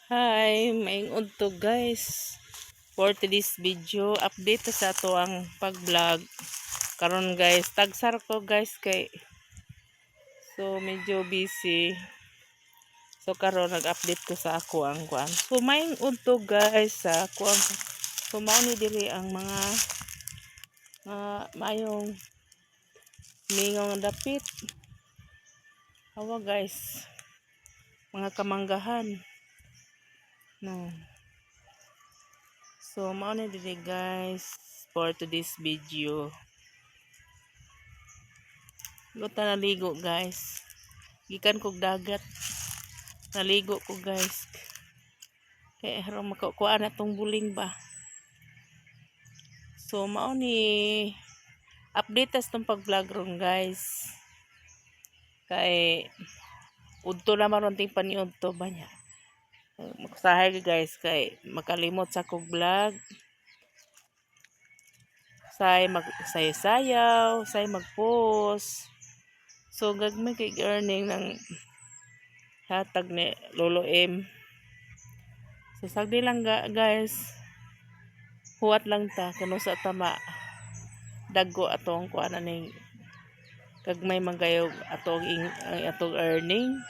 Hi, maingod to guys. For today's video, update sa ato ang pag-vlog. Karon guys, tagsar ko guys kay so medyo busy. So karon nag-update ko sa ako ang kuan. So maingod to guys sa kuan. So mao ni diri ang mga mayong mingong dapit. Hawa guys. Mga kamanggahan. No. So mao ni diri guys for today's video. Luta naligo guys. Gikan kog dagat. Naligo ko guys. Kaya harong makakuha na tong buling ba. So mao ni update tas tong pag-vlog ron guys. Kay udto na maron ting paniudto ba niya. Magsahay guys kay makalimot sa kog vlog. Say magsayaw, say mag-post. So gagmay kay earning ng hatag ni Lolo M. So sagdi lang guys. Huwat lang ta kuno sa tama. Daggo atong kuan ning kag may manggayog atong earning.